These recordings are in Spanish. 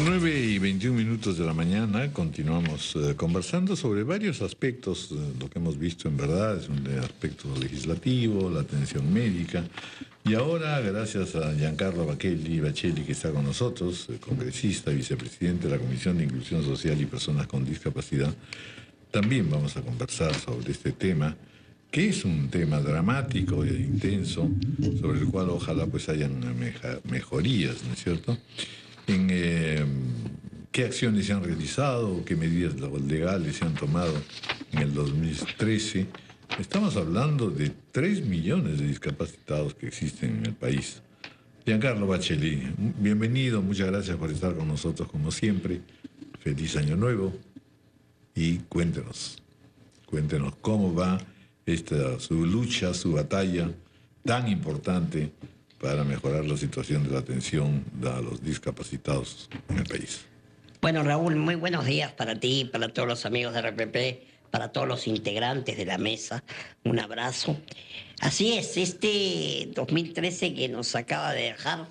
9:21 de la mañana, continuamos conversando sobre varios aspectos. Lo que hemos visto en verdad es un aspecto legislativo, la atención médica. Y ahora, gracias a Giancarlo Bacelli, que está con nosotros, congresista, vicepresidente de la Comisión de Inclusión Social y Personas con Discapacidad, también vamos a conversar sobre este tema, que es un tema dramático e intenso, sobre el cual ojalá pues hayan mejorías, ¿no es cierto? En qué acciones se han realizado, qué medidas legales se han tomado en el 2013. Estamos hablando de 3 millones de discapacitados que existen en el país. Giancarlo Bacelli, bienvenido, muchas gracias por estar con nosotros como siempre. Feliz Año Nuevo y cuéntenos cómo va su lucha, su batalla tan importante para mejorar la situación de la atención a los discapacitados en el país. Bueno, Raúl, muy buenos días para ti, para todos los amigos de RPP, para todos los integrantes de la mesa. Un abrazo. Así es, este 2013 que nos acaba de dejar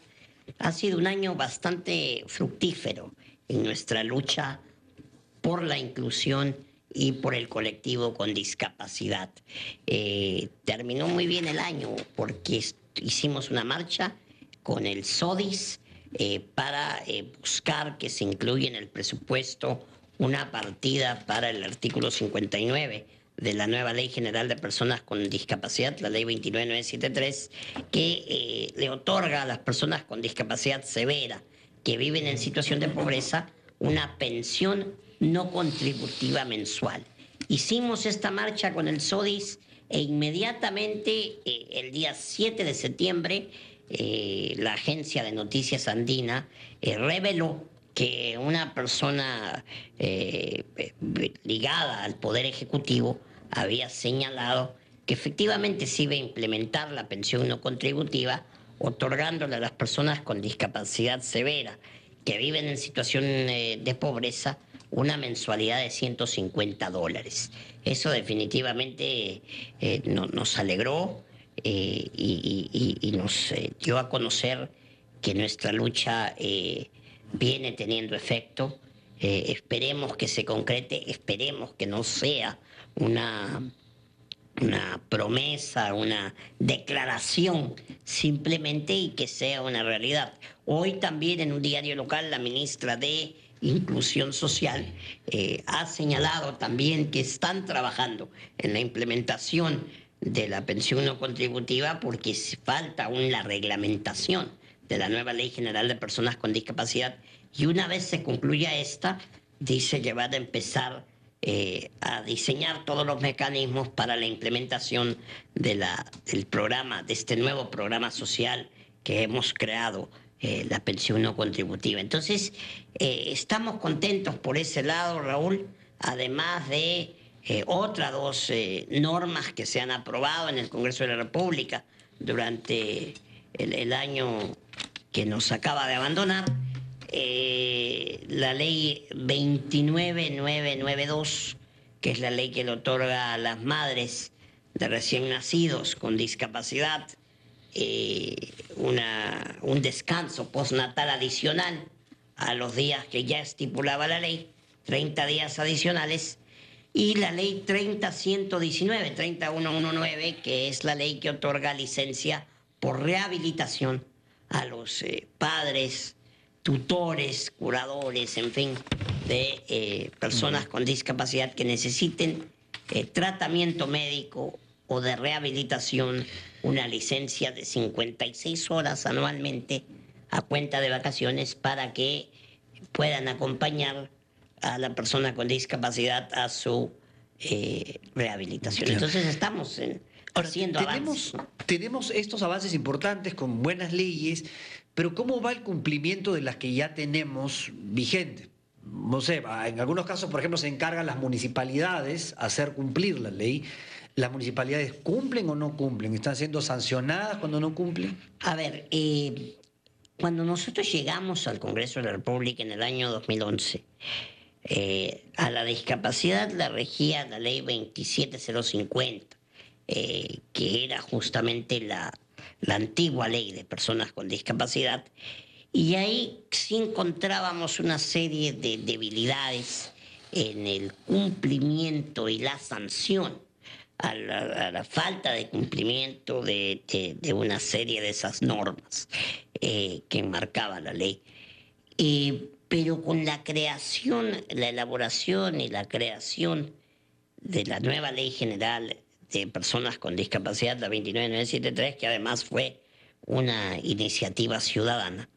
ha sido un año bastante fructífero en nuestra lucha por la inclusión y por el colectivo con discapacidad. Terminó muy bien el año porque hicimos una marcha con el SODIS para buscar que se incluya en el presupuesto una partida para el artículo 59 de la nueva Ley General de Personas con Discapacidad, la Ley 29973, que le otorga a las personas con discapacidad severa que viven en situación de pobreza una pensión no contributiva mensual. Hicimos esta marcha con el SODIS e inmediatamente el día 7 de septiembre la agencia de noticias andina reveló que una persona ligada al Poder Ejecutivo había señalado que efectivamente se iba a implementar la pensión no contributiva, otorgándole a las personas con discapacidad severa que viven en situación de pobreza una mensualidad de $150. Eso definitivamente nos alegró y nos dio a conocer que nuestra lucha viene teniendo efecto. Esperemos que se concrete, esperemos que no sea una promesa, una declaración simplemente, y que sea una realidad. Hoy también en un diario local la ministra de Inclusión Social ha señalado también que están trabajando en la implementación de la pensión no contributiva porque falta aún la reglamentación de la nueva Ley General de Personas con Discapacidad, y una vez se concluya esta, dice que van a empezar a diseñar todos los mecanismos para la implementación del programa, de este nuevo programa social que hemos creado, la pensión no contributiva. Entonces, estamos contentos por ese lado, Raúl, además de otras dos normas que se han aprobado en el Congreso de la República durante el año que nos acaba de abandonar. La ley 29992, que es la ley que le otorga a las madres de recién nacidos con discapacidad un descanso postnatal adicional a los días que ya estipulaba la ley, 30 días adicionales, y la ley 30119, que es la ley que otorga licencia por rehabilitación a los padres, tutores, curadores, en fin, de personas con discapacidad que necesiten tratamiento médico o de rehabilitación, una licencia de 56 horas anualmente a cuenta de vacaciones para que puedan acompañar a la persona con discapacidad a su rehabilitación. Entonces estamos haciendo avances. Tenemos estos avances importantes con buenas leyes, pero ¿cómo va el cumplimiento de las que ya tenemos vigentes? No sé, en algunos casos, por ejemplo, se encargan las municipalidades a hacer cumplir la ley. ¿Las municipalidades cumplen o no cumplen? ¿Están siendo sancionadas cuando no cumplen? A ver, cuando nosotros llegamos al Congreso de la República en el año 2011, a la discapacidad la regía la ley 27050, que era justamente la antigua ley de personas con discapacidad, Y ahí sí encontrábamos una serie de debilidades en el cumplimiento y la sanción a la falta de cumplimiento de una serie de esas normas que enmarcaba la ley. Pero con la creación, la elaboración y la creación de la nueva Ley General de Personas con Discapacidad, la 29973, que además fue una iniciativa ciudadana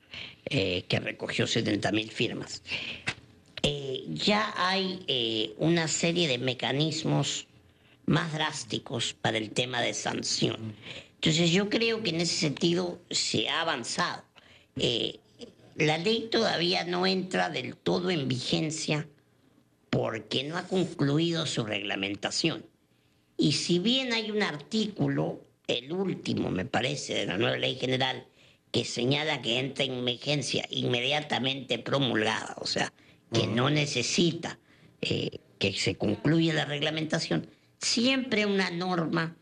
que recogió 70.000 firmas, ya hay una serie de mecanismos más drásticos para el tema de sanción. Entonces yo creo que en ese sentido se ha avanzado. La ley todavía no entra del todo en vigencia porque no ha concluido su reglamentación. Y si bien hay un artículo, el último me parece, de la nueva ley general, que señala que entra en vigencia inmediatamente promulgada, o sea, que no necesita que se concluya la reglamentación, siempre una norma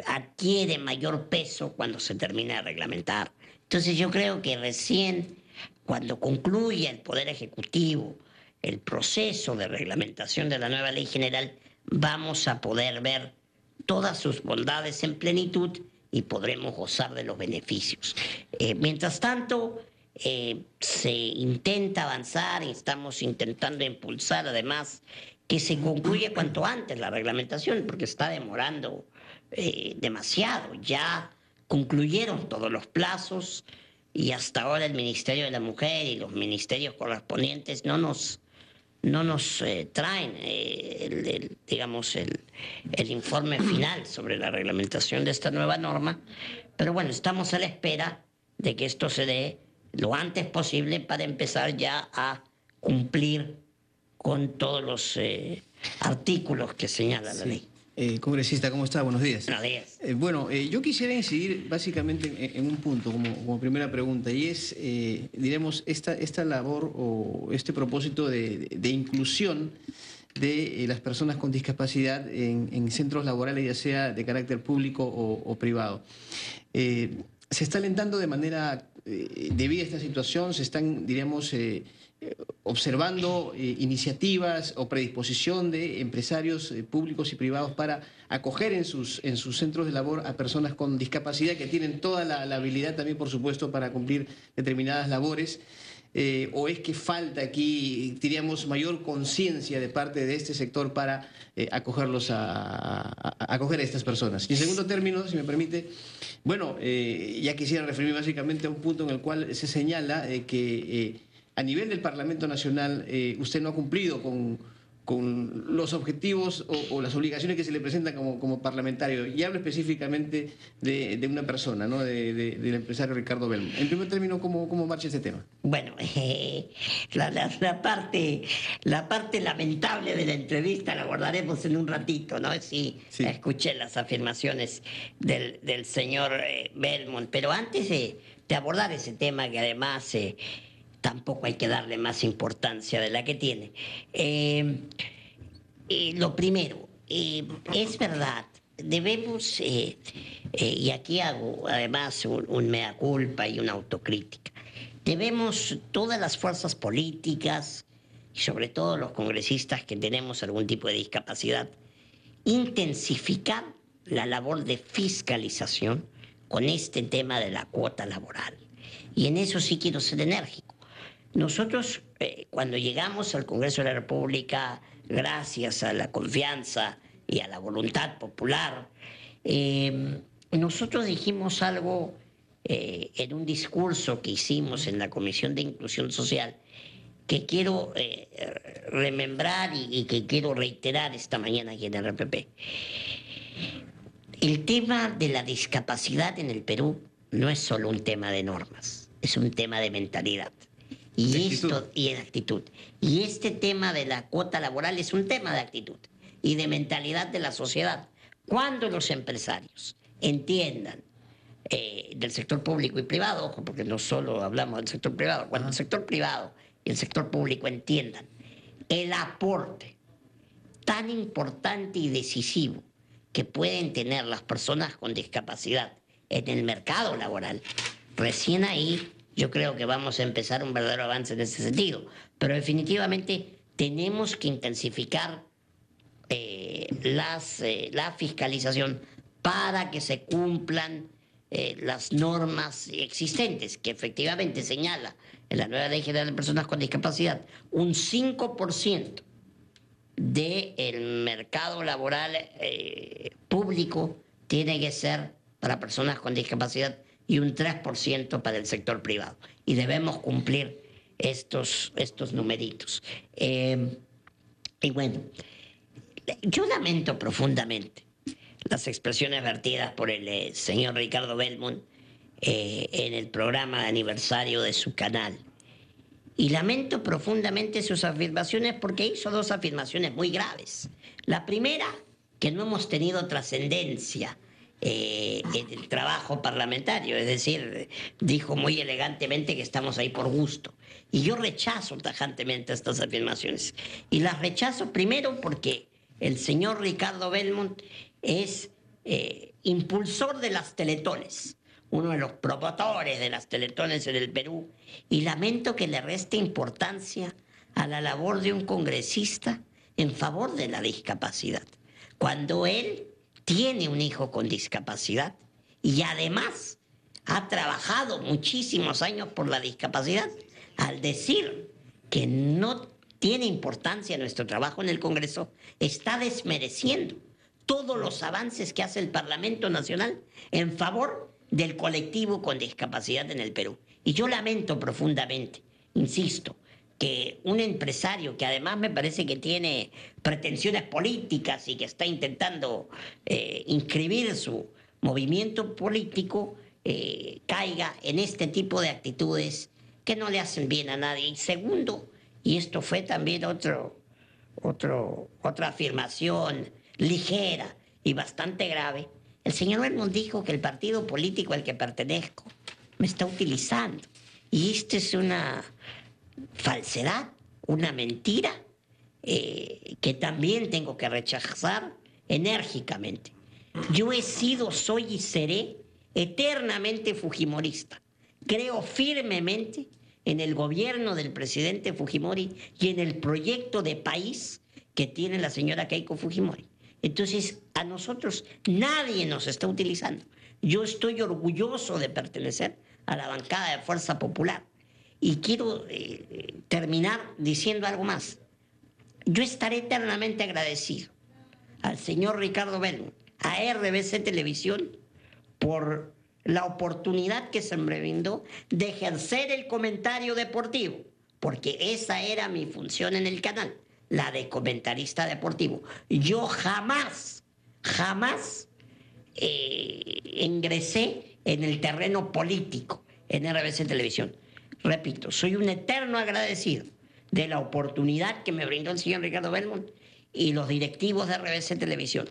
adquiere mayor peso cuando se termina de reglamentar. Entonces yo creo que recién cuando concluya el Poder Ejecutivo el proceso de reglamentación de la nueva ley general, vamos a poder ver todas sus bondades en plenitud y podremos gozar de los beneficios. Mientras tanto, se intenta avanzar y estamos intentando impulsar además que se concluya cuanto antes la reglamentación, porque está demorando demasiado. Ya concluyeron todos los plazos y hasta ahora el Ministerio de la Mujer y los ministerios correspondientes no nos traen el informe final sobre la reglamentación de esta nueva norma, pero bueno, estamos a la espera de que esto se dé lo antes posible para empezar ya a cumplir con todos los artículos que señala la ley. Congresista, ¿cómo está? Buenos días. Buenos días. Yo quisiera incidir básicamente en un punto como primera pregunta, y es, diremos, esta labor o este propósito de inclusión de las personas con discapacidad en centros laborales, ya sea de carácter público o privado. Se está alentando de manera debida a esta situación, se están, diríamos, observando iniciativas o predisposición de empresarios públicos y privados para acoger en sus centros de labor a personas con discapacidad que tienen toda la habilidad también, por supuesto, para cumplir determinadas labores. ¿O es que falta aquí, diríamos, mayor conciencia de parte de este sector para acogerlos acoger a estas personas? Y en segundo término, si me permite, ya quisiera referirme básicamente a un punto en el cual se señala que a nivel del Parlamento Nacional usted no ha cumplido con los objetivos o las obligaciones que se le presentan como parlamentario. Y hablo específicamente de una persona, ¿no? Del empresario Ricardo Belmont. En primer término, ¿cómo marcha este tema? Bueno, la parte lamentable de la entrevista la abordaremos en un ratito, ¿no? Sí. Escuché las afirmaciones del señor Belmont, pero antes de abordar ese tema, que además tampoco hay que darle más importancia de la que tiene. Lo primero, es verdad, debemos, y aquí hago además un mea culpa y una autocrítica, debemos todas las fuerzas políticas, y sobre todo los congresistas que tenemos algún tipo de discapacidad, intensificar la labor de fiscalización con este tema de la cuota laboral. Y en eso sí quiero ser enérgico. Nosotros, cuando llegamos al Congreso de la República, gracias a la confianza y a la voluntad popular, nosotros dijimos algo en un discurso que hicimos en la Comisión de Inclusión Social, que quiero remembrar y que quiero reiterar esta mañana aquí en el RPP. El tema de la discapacidad en el Perú no es solo un tema de normas, es un tema de mentalidad. Y de actitud. Y este tema de la cuota laboral es un tema de actitud y de mentalidad de la sociedad. Cuando los empresarios entiendan del sector público y privado, ojo, porque no solo hablamos del sector privado, cuando el sector privado y el sector público entiendan el aporte tan importante y decisivo que pueden tener las personas con discapacidad en el mercado laboral, recién ahí yo creo que vamos a empezar un verdadero avance en ese sentido. Pero definitivamente tenemos que intensificar la fiscalización para que se cumplan las normas existentes, que efectivamente señala en la nueva Ley General de Personas con Discapacidad un 5% del mercado laboral público tiene que ser para personas con discapacidad y un 3% para el sector privado. Y debemos cumplir estos numeritos. Y bueno, yo lamento profundamente las expresiones vertidas por el señor Ricardo Belmont en el programa de aniversario de su canal. Y lamento profundamente sus afirmaciones porque hizo dos afirmaciones muy graves. La primera, que no hemos tenido trascendencia en el trabajo parlamentario, es decir, dijo muy elegantemente que estamos ahí por gusto. Y yo rechazo tajantemente estas afirmaciones. Y las rechazo primero porque el señor Ricardo Belmont es impulsor de las teletones, uno de los promotores de las teletones en el Perú, y lamento que le reste importancia a la labor de un congresista en favor de la discapacidad, cuando él tiene un hijo con discapacidad y además ha trabajado muchísimos años por la discapacidad. Al decir que no tiene importancia nuestro trabajo en el Congreso, está desmereciendo todos los avances que hace el Parlamento Nacional en favor del colectivo con discapacidad en el Perú. Y yo lamento profundamente, insisto, que un empresario que además me parece que tiene pretensiones políticas y que está intentando inscribir su movimiento político, caiga en este tipo de actitudes que no le hacen bien a nadie. Y segundo, y esto fue también otra afirmación ligera y bastante grave, el señor Belmont dijo que el partido político al que pertenezco me está utilizando. Y esto es una falsedad, una mentira que también tengo que rechazar enérgicamente. Yo he sido, soy y seré eternamente fujimorista. Creo firmemente en el gobierno del presidente Fujimori y en el proyecto de país que tiene la señora Keiko Fujimori. Entonces, a nosotros nadie nos está utilizando. Yo estoy orgulloso de pertenecer a la bancada de Fuerza Popular. Y quiero terminar diciendo algo más. Yo estaré eternamente agradecido al señor Ricardo Belmont, a RBC Televisión, por la oportunidad que se me brindó de ejercer el comentario deportivo, porque esa era mi función en el canal, la de comentarista deportivo. Yo jamás ingresé en el terreno político en RBC Televisión. Repito, soy un eterno agradecido de la oportunidad que me brindó el señor Ricardo Belmont y los directivos de RBC Televisión.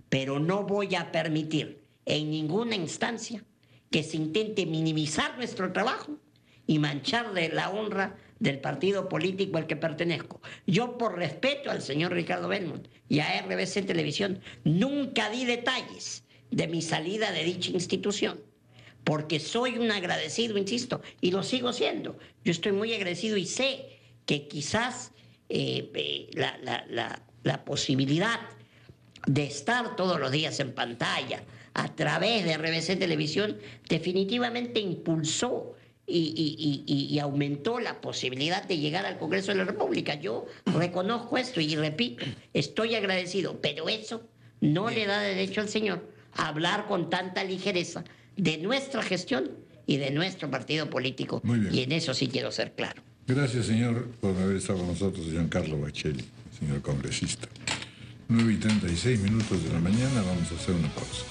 Pero no voy a permitir en ninguna instancia que se intente minimizar nuestro trabajo y manchar de la honra del partido político al que pertenezco. Yo, por respeto al señor Ricardo Belmont y a RBC Televisión, nunca di detalles de mi salida de dicha institución, porque soy un agradecido, insisto, y lo sigo siendo. Yo estoy muy agradecido y sé que quizás la posibilidad de estar todos los días en pantalla a través de RBC Televisión definitivamente impulsó y aumentó la posibilidad de llegar al Congreso de la República. Yo reconozco esto y repito, estoy agradecido, pero eso no le da derecho al señor a hablar con tanta ligereza de nuestra gestión y de nuestro partido político. Y en eso sí quiero ser claro. Gracias, señor, por haber estado con nosotros, Giancarlo Bacchelli, señor congresista. 9:36 de la mañana, vamos a hacer una pausa.